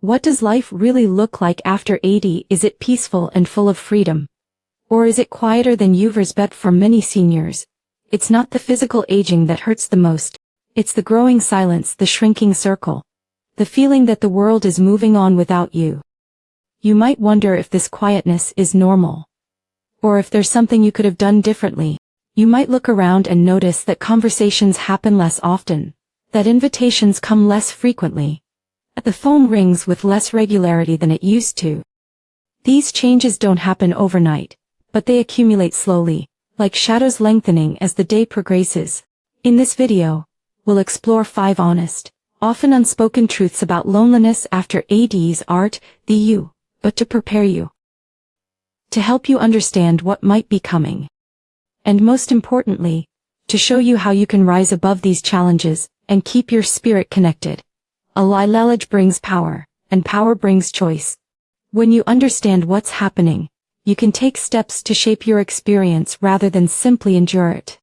What does life really look like after 80? Is it peaceful and full of freedom? Or is it quieter than you've bet? For many seniors, it's not the physical aging that hurts the most. It's the growing silence, the shrinking circle. The feeling that the world is moving on without you. You might wonder if this quietness is normal. Or if there's something you could have done differently. You might look around and notice that conversations happen less often, that invitations come less frequently, that the phone rings with less regularity than it used to. These changes don't happen overnight, but they accumulate slowly, like shadows lengthening as the day progresses. In this video, we'll explore 5 honest, often unspoken truths about loneliness after 80's art, but to prepare you. To help you understand what might be coming. And most importantly, to show you how you can rise above these challenges and keep your spirit connected. Knowledge brings power, and power brings choice. When you understand what's happening, you can take steps to shape your experience rather than simply endure it.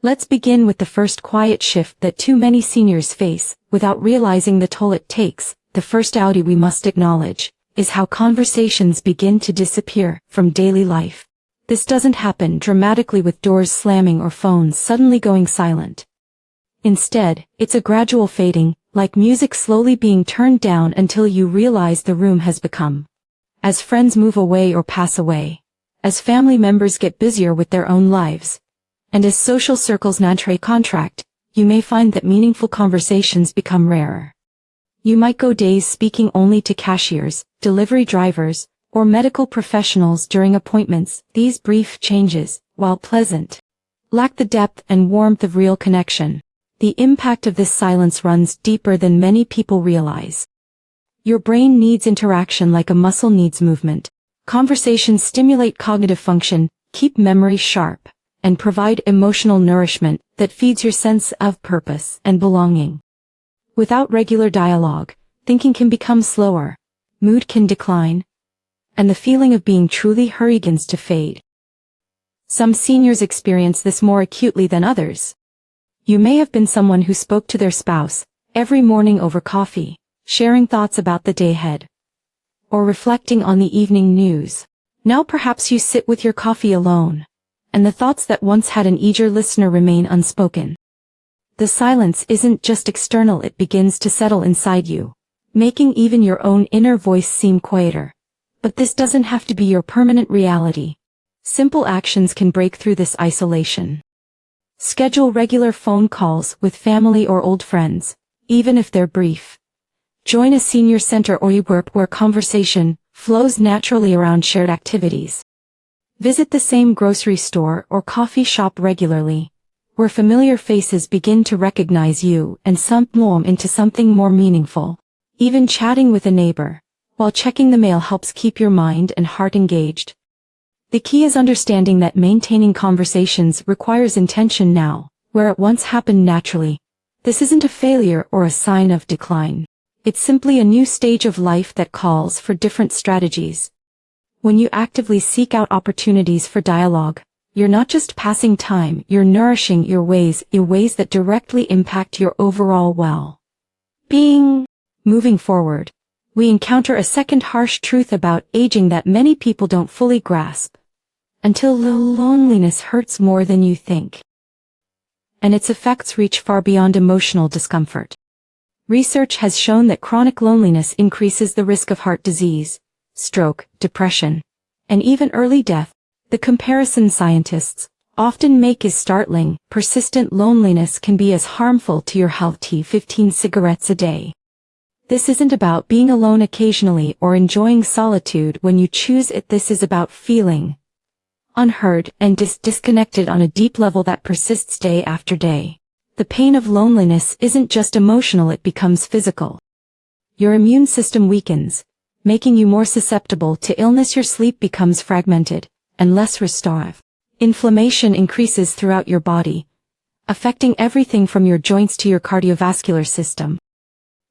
Let's begin with the first quiet shift that too many seniors face, without realizing the toll it takes. The first outie we must acknowledge is how conversations begin to disappear from daily life. This doesn't happen dramatically with doors slamming or phones suddenly going silent. Instead, it's a gradual fading, like music slowly being turned down until you realize the room has become. As friends move away or pass away, as family members get busier with their own lives, and as social circles contract, you may find that meaningful conversations become rarer. You might go days speaking only to cashiers, delivery drivers, or medical professionals during appointments. These brief changes, while pleasant, lack the depth and warmth of real connection. The impact of this silence runs deeper than many people realize. Your brain needs interaction like a muscle needs movement. Conversations stimulate cognitive function, keep memory sharp, and provide emotional nourishment that feeds your sense of purpose and belonging. Without regular dialogue, thinking can become slower, mood can decline, and the feeling of being truly heard begins to fade. Some seniors experience this more acutely than others. You may have been someone who spoke to their spouse every morning over coffee, sharing thoughts about the day ahead, or reflecting on the evening news. Now perhaps you sit with your coffee alone, and the thoughts that once had an eager listener remain unspoken. The silence isn't just external, it begins to settle inside you, making even your own inner voice seem quieter. But this doesn't have to be your permanent reality. Simple actions can break through this isolation. Schedule regular phone calls with family or old friends, even if they're brief. Join a senior center or group where conversation flows naturally around shared activities. Visit the same grocery store or coffee shop regularly, where familiar faces begin to recognize you and transform into something more meaningful. Even chatting with a neighbor while checking the mail helps keep your mind and heart engaged. The key is understanding that maintaining conversations requires intention now, where it once happened naturally. This isn't a failure or a sign of decline. It's simply a new stage of life that calls for different strategies. When you actively seek out opportunities for dialogue, you're not just passing time, you're nourishing your ways in ways that directly impact your overall well-being. Moving forward, we encounter a second harsh truth about aging that many people don't fully grasp. Until loneliness hurts more than you think. And its effects reach far beyond emotional discomfort. Research has shown that chronic loneliness increases the risk of heart disease, stroke, depression, and even early death. The comparison scientists often make is startling. Persistent loneliness can be as harmful to your health as 15 cigarettes a day. This isn't about being alone occasionally or enjoying solitude when you choose it. This is about feeling unheard and disconnected on a deep level that persists day after day. The pain of loneliness isn't just emotional, it becomes physical. Your immune system weakens, making you more susceptible to illness. Your sleep becomes fragmented and less restorative. Inflammation increases throughout your body, affecting everything from your joints to your cardiovascular system.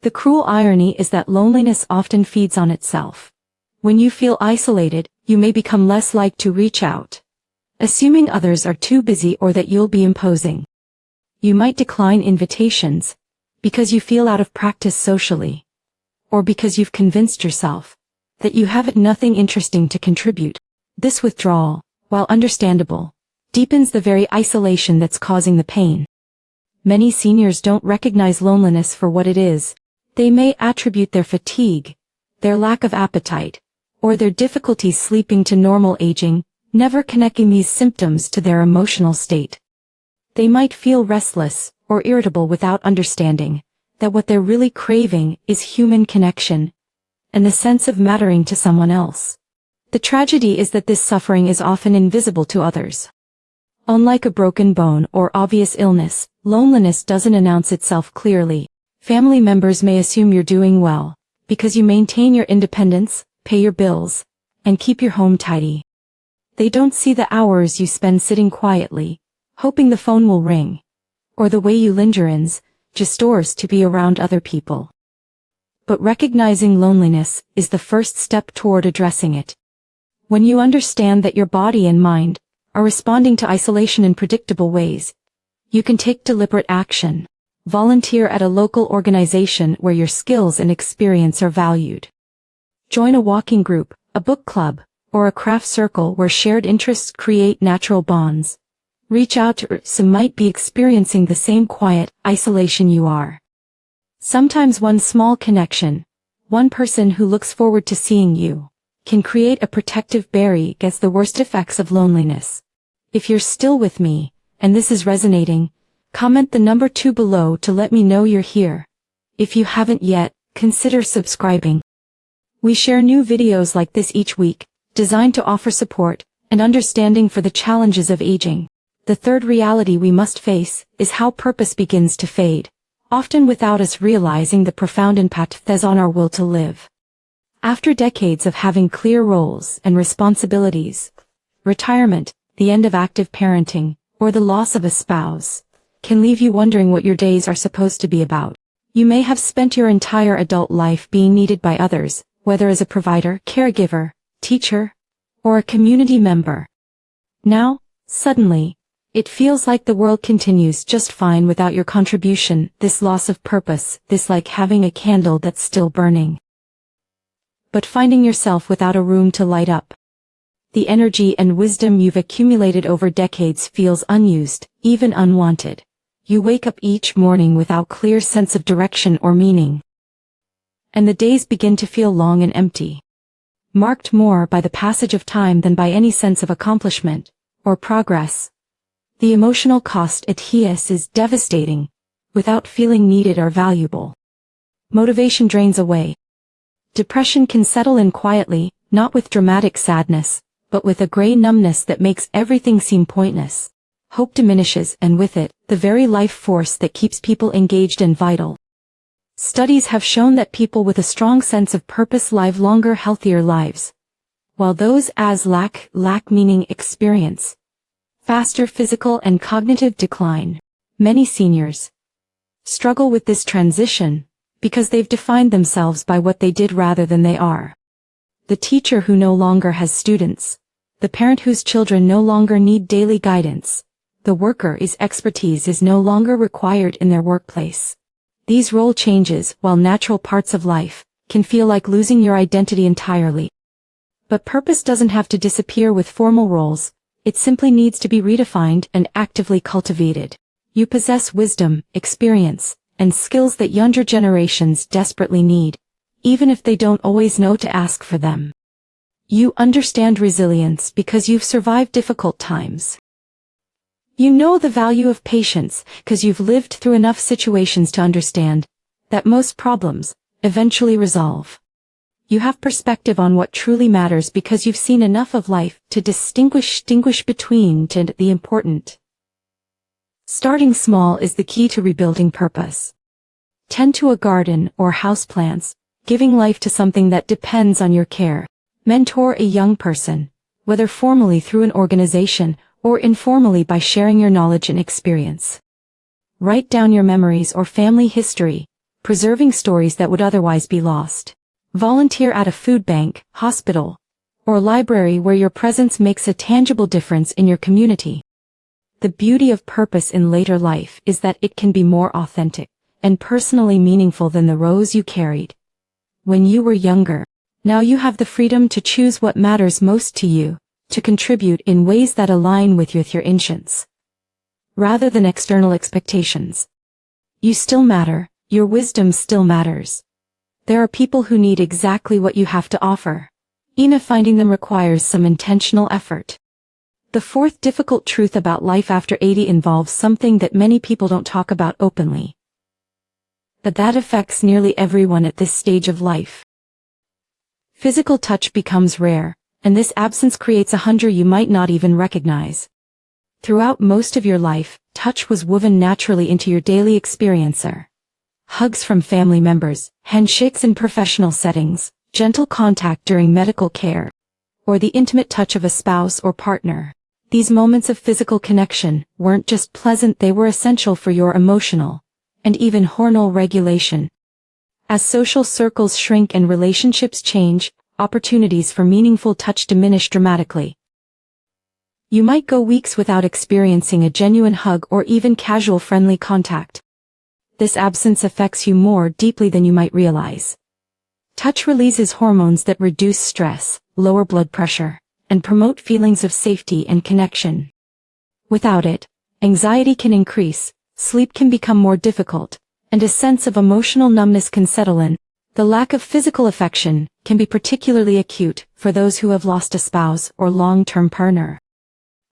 The cruel irony is that loneliness often feeds on itself. When you feel isolated, you may become less likely to reach out, assuming others are too busy or that you'll be imposing. You might decline invitations because you feel out of practice socially, or because you've convinced yourself that you have nothing interesting to contribute. This withdrawal, while understandable, deepens the very isolation that's causing the pain. Many seniors don't recognize loneliness for what it is. They may attribute their fatigue, their lack of appetite, or their difficulties sleeping to normal aging, never connecting these symptoms to their emotional state. They might feel restless or irritable without understanding that what they're really craving is human connection and the sense of mattering to someone else. The tragedy is that this suffering is often invisible to others. Unlike a broken bone or obvious illness, loneliness doesn't announce itself clearly. Family members may assume you're doing well, because you maintain your independence, pay your bills, and keep your home tidy. They don't see the hours you spend sitting quietly, hoping the phone will ring, or the way you linger in just doors to be around other people. But recognizing loneliness is the first step toward addressing it. When you understand that your body and mind are responding to isolation in predictable ways, you can take deliberate action. Volunteer at a local organization where your skills and experience are valued. Join a walking group, a book club, or a craft circle where shared interests create natural bonds. Reach out to some might be experiencing the same quiet isolation you are. Sometimes one small connection, one person who looks forward to seeing you, can create a protective barrier against the worst effects of loneliness. If you're still with me, and this is resonating, comment the number 2 below to let me know you're here. If you haven't yet, consider subscribing. We share new videos like this each week, designed to offer support and understanding for the challenges of aging. The third reality we must face is how purpose begins to fade, often without us realizing the profound impact it has on our will to live. After decades of having clear roles and responsibilities, retirement, the end of active parenting, or the loss of a spouse, can leave you wondering what your days are supposed to be about. You may have spent your entire adult life being needed by others, whether as a provider, caregiver, teacher, or a community member. Now, suddenly, it feels like the world continues just fine without your contribution. This loss of purpose, this like having a candle that's still burning, but finding yourself without a room to light up. The energy and wisdom you've accumulated over decades feels unused, even unwanted. You wake up each morning without clear sense of direction or meaning, and the days begin to feel long and empty, marked more by the passage of time than by any sense of accomplishment or progress. The emotional cost at HES is devastating, without feeling needed or valuable. Motivation drains away. Depression can settle in quietly, not with dramatic sadness, but with a gray numbness that makes everything seem pointless. Hope diminishes, and with it, the very life force that keeps people engaged and vital. Studies have shown that people with a strong sense of purpose live longer, healthier lives, while those as lack meaning experience faster physical and cognitive decline. Many seniors struggle with this transition because they've defined themselves by what they did rather than they are. The teacher who no longer has students, the parent whose children no longer need daily guidance, the worker whose expertise is no longer required in their workplace. These role changes, while natural parts of life, can feel like losing your identity entirely. But purpose doesn't have to disappear with formal roles, it simply needs to be redefined and actively cultivated. You possess wisdom, experience, and skills that younger generations desperately need, even if they don't always know to ask for them. You understand resilience because you've survived difficult times. You know the value of patience because you've lived through enough situations to understand that most problems eventually resolve. You have perspective on what truly matters because you've seen enough of life to distinguish between the important. Starting small is the key to rebuilding purpose. Tend to a garden or houseplants, giving life to something that depends on your care. Mentor a young person, whether formally through an organization or informally by sharing your knowledge and experience. Write down your memories or family history, preserving stories that would otherwise be lost. Volunteer at a food bank, hospital, or library where your presence makes a tangible difference in your community. The beauty of purpose in later life is that it can be more authentic and personally meaningful than the roles you carried. when you were younger. Now you have the freedom to choose what matters most to you, to contribute in ways that align with your intentions, rather than external expectations. You still matter, your wisdom still matters. There are people who need exactly what you have to offer. Even finding them requires some intentional effort. The fourth difficult truth about life after 80 involves something that many people don't talk about openly, but that affects nearly everyone at this stage of life. Physical touch becomes rare, and this absence creates a hunger you might not even recognize. Throughout most of your life, touch was woven naturally into your daily experiencer. Hugs from family members, handshakes in professional settings, gentle contact during medical care, or the intimate touch of a spouse or partner. These moments of physical connection weren't just pleasant, they were essential for your emotional and even hormonal regulation. As social circles shrink and relationships change, opportunities for meaningful touch diminish dramatically. You might go weeks without experiencing a genuine hug or even casual friendly contact. This absence affects you more deeply than you might realize. Touch releases hormones that reduce stress, lower blood pressure, and promote feelings of safety and connection. Without it, anxiety can increase, sleep can become more difficult, and a sense of emotional numbness can settle in. The lack of physical affection can be particularly acute for those who have lost a spouse or long-term partner.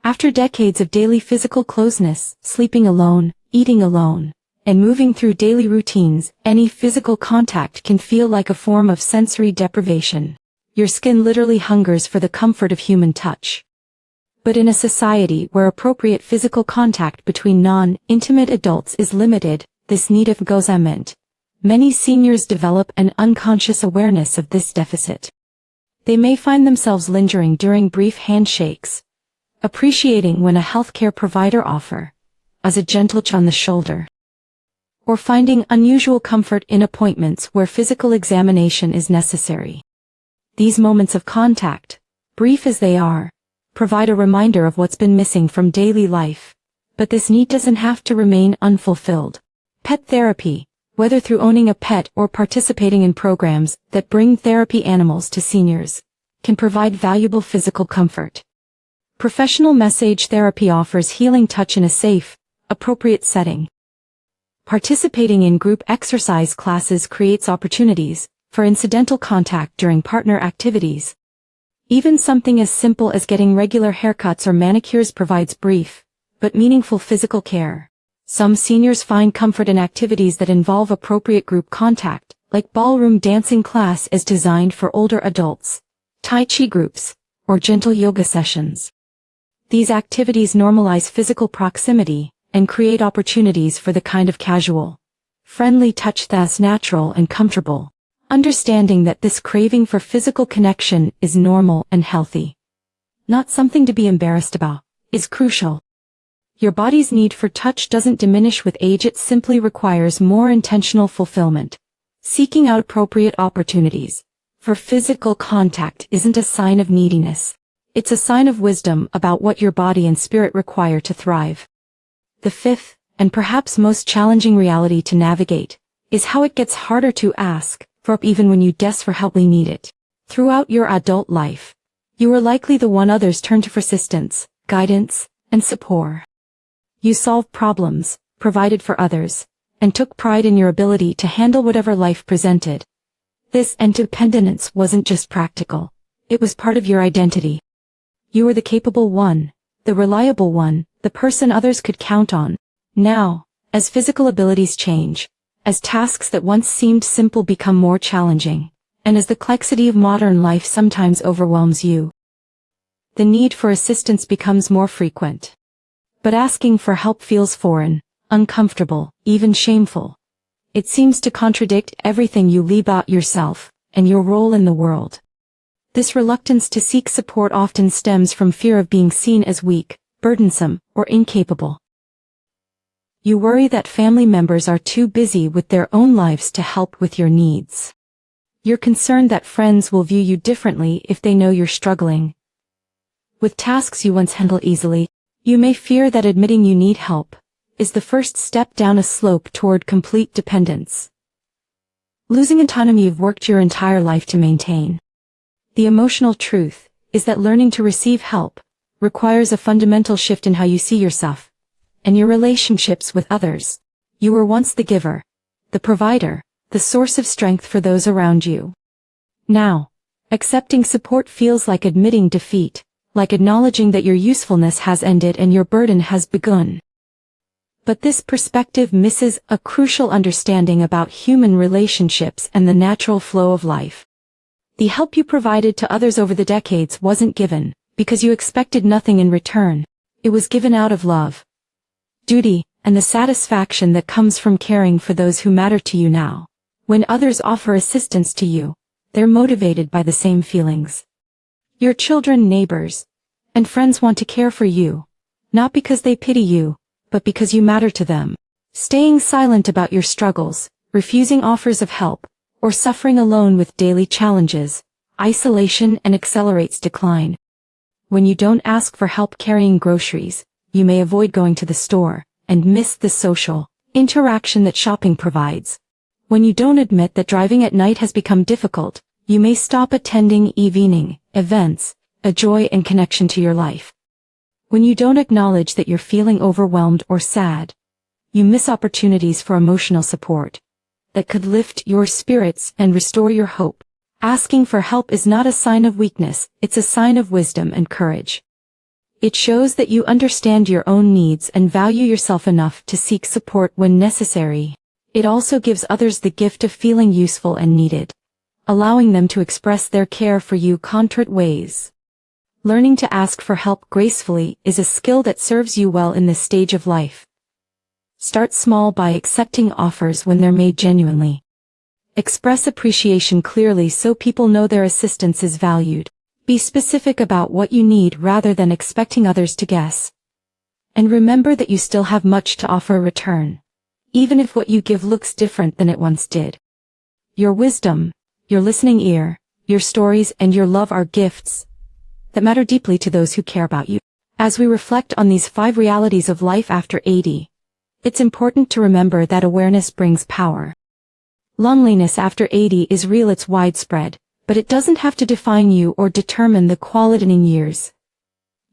After decades of daily physical closeness, sleeping alone, eating alone, and moving through daily routines, any physical contact can feel like a form of sensory deprivation. Your skin literally hungers for the comfort of human touch. But in a society where appropriate physical contact between non-intimate adults is limited, this need of goes unmet. Many seniors develop an unconscious awareness of this deficit. They may find themselves lingering during brief handshakes, appreciating when a healthcare provider offers a gentle touch on the shoulder, or finding unusual comfort in appointments where physical examination is necessary. These moments of contact, brief as they are, provide a reminder of what's been missing from daily life. But this need doesn't have to remain unfulfilled. Pet therapy, whether through owning a pet or participating in programs that bring therapy animals to seniors, can provide valuable physical comfort. Professional massage therapy offers healing touch in a safe, appropriate setting. Participating in group exercise classes creates opportunities for incidental contact during partner activities. Even something as simple as getting regular haircuts or manicures provides brief, but meaningful physical care. Some seniors find comfort in activities that involve appropriate group contact, like ballroom dancing class as designed for older adults, Tai Chi groups, or gentle yoga sessions. These activities normalize physical proximity and create opportunities for the kind of casual, friendly touch that's natural and comfortable. Understanding that this craving for physical connection is normal and healthy, not something to be embarrassed about, is crucial. Your body's need for touch doesn't diminish with age, it simply requires more intentional fulfillment. Seeking out appropriate opportunities for physical contact isn't a sign of neediness. It's a sign of wisdom about what your body and spirit require to thrive. The fifth, and perhaps most challenging reality to navigate, is how it gets harder to ask for help even when you desperately need it. Throughout your adult life, you are likely the one others turn to for assistance, guidance, and support. You solved problems, provided for others, and took pride in your ability to handle whatever life presented. This independence wasn't just practical, it was part of your identity. You were the capable one, the reliable one, the person others could count on. Now, as physical abilities change, as tasks that once seemed simple become more challenging, and as the complexity of modern life sometimes overwhelms you, the need for assistance becomes more frequent. But asking for help feels foreign, uncomfortable, even shameful. It seems to contradict everything you believe about yourself and your role in the world. This reluctance to seek support often stems from fear of being seen as weak, burdensome, or incapable. You worry that family members are too busy with their own lives to help with your needs. You're concerned that friends will view you differently if they know you're struggling with tasks you once handled easily. You may fear that admitting you need help is the first step down a slope toward complete dependence. losing autonomy you've worked your entire life to maintain. The emotional truth is that learning to receive help requires a fundamental shift in how you see yourself and your relationships with others. You were once the giver, the provider, the source of strength for those around you. Now, accepting support feels like admitting defeat, like acknowledging that your usefulness has ended and your burden has begun. But this perspective misses a crucial understanding about human relationships and the natural flow of life. The help you provided to others over the decades wasn't given because you expected nothing in return. It was given out of love, duty, and the satisfaction that comes from caring for those who matter to you now. When others offer assistance to you, they're motivated by the same feelings. Your children, neighbors, and friends want to care for you, not because they pity you, but because you matter to them. Staying silent about your struggles, refusing offers of help, or suffering alone with daily challenges, isolation and accelerates decline. When you don't ask for help carrying groceries, you may avoid going to the store and miss the social interaction that shopping provides. When you don't admit that driving at night has become difficult, you may stop attending evening events, a joy and connection to your life. When you don't acknowledge that you're feeling overwhelmed or sad, you miss opportunities for emotional support that could lift your spirits and restore your hope. Asking for help is not a sign of weakness, it's a sign of wisdom and courage. It shows that you understand your own needs and value yourself enough to seek support when necessary. It also gives others the gift of feeling useful and needed, allowing them to express their care for you countless ways. Learning to ask for help gracefully is a skill that serves you well in this stage of life. Start small by accepting offers when they're made genuinely. Express appreciation clearly so people know their assistance is valued. Be specific about what you need rather than expecting others to guess. And remember that you still have much to offer in return, even if what you give looks different than it once did. Your wisdom, your listening ear, your stories and your love are gifts that matter deeply to those who care about you. As we reflect on these 5 realities of life after 80, it's important to remember that awareness brings power. Loneliness after 80 is real, it's widespread, but it doesn't have to define you or determine the quality in years.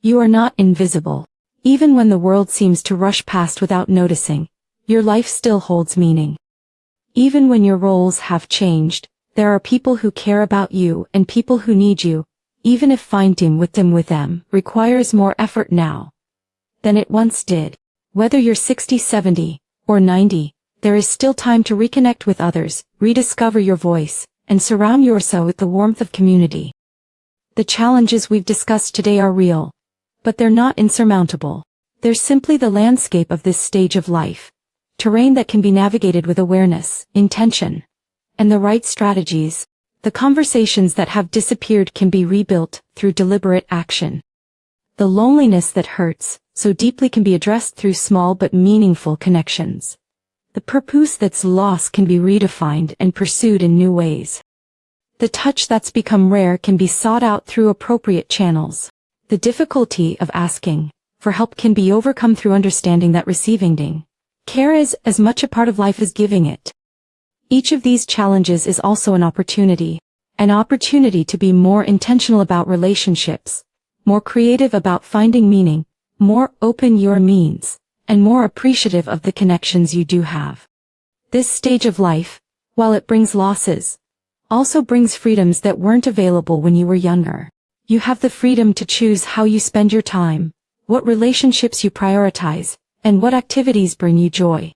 You are not invisible. Even when the world seems to rush past without noticing, your life still holds meaning. Even when your roles have changed, there are people who care about you and people who need you, even if finding with them requires more effort now than it once did. Whether you're 60, 70, or 90, there is still time to reconnect with others, rediscover your voice, and surround yourself with the warmth of community. The challenges we've discussed today are real, but they're not insurmountable. They're simply the landscape of this stage of life, terrain that can be navigated with awareness, intention, and the right strategies. The conversations that have disappeared can be rebuilt through deliberate action. The loneliness that hurts so deeply can be addressed through small but meaningful connections. The purpose that's lost can be redefined and pursued in new ways. The touch that's become rare can be sought out through appropriate channels. The difficulty of asking for help can be overcome through understanding that receiving care is as much a part of life as giving it. Each of these challenges is also an opportunity to be more intentional about relationships, more creative about finding meaning, more open your means, and more appreciative of the connections you do have. This stage of life, while it brings losses, also brings freedoms that weren't available when you were younger. You have the freedom to choose how you spend your time, what relationships you prioritize, and what activities bring you joy.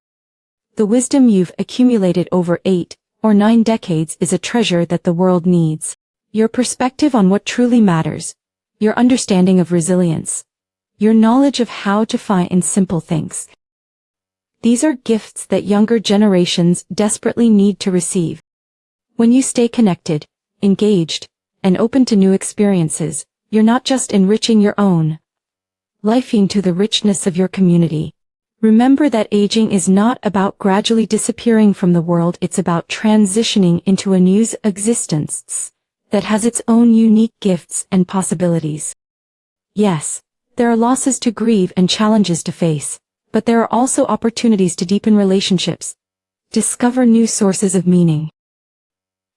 The wisdom you've accumulated over 8 or 9 decades is a treasure that the world needs. Your perspective on what truly matters, your understanding of resilience, your knowledge of how to find simple things. These are gifts that younger generations desperately need to receive. When you stay connected, engaged, and open to new experiences, you're not just enriching your own life into the richness of your community. Remember that aging is not about gradually disappearing from the world, it's about transitioning into a new existence that has its own unique gifts and possibilities. Yes, there are losses to grieve and challenges to face, but there are also opportunities to deepen relationships, discover new sources of meaning,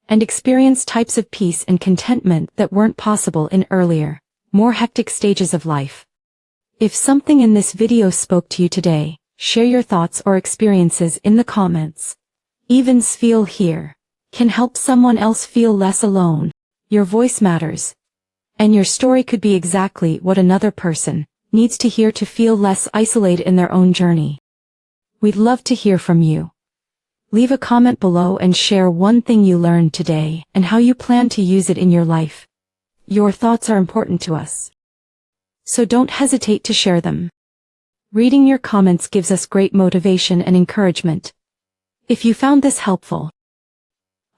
and experience types of peace and contentment that weren't possible in earlier, more hectic stages of life. If something in this video spoke to you today, share your thoughts or experiences in the comments. Even feel here can help someone else feel less alone. Your voice matters. And your story could be exactly what another person needs to hear to feel less isolated in their own journey. We'd love to hear from you. Leave a comment below and share one thing you learned today and how you plan to use it in your life. Your thoughts are important to us, so don't hesitate to share them. Reading your comments gives us great motivation and encouragement. If you found this helpful,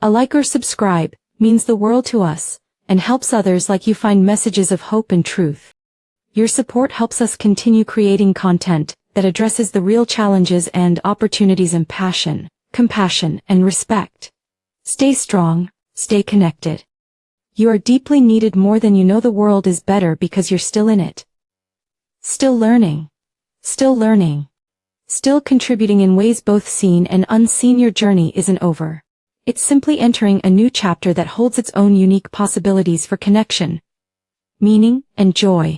a like or subscribe means the world to us and helps others like you find messages of hope and truth. Your support helps us continue creating content that addresses the real challenges and opportunities in passion, compassion, and respect. Stay strong, stay connected. You are deeply needed more than you know. The world is better because you're still in it. Still learning. Still learning. Still contributing in ways both seen and unseen. Your journey isn't over. It's simply entering a new chapter that holds its own unique possibilities for connection, meaning, and joy.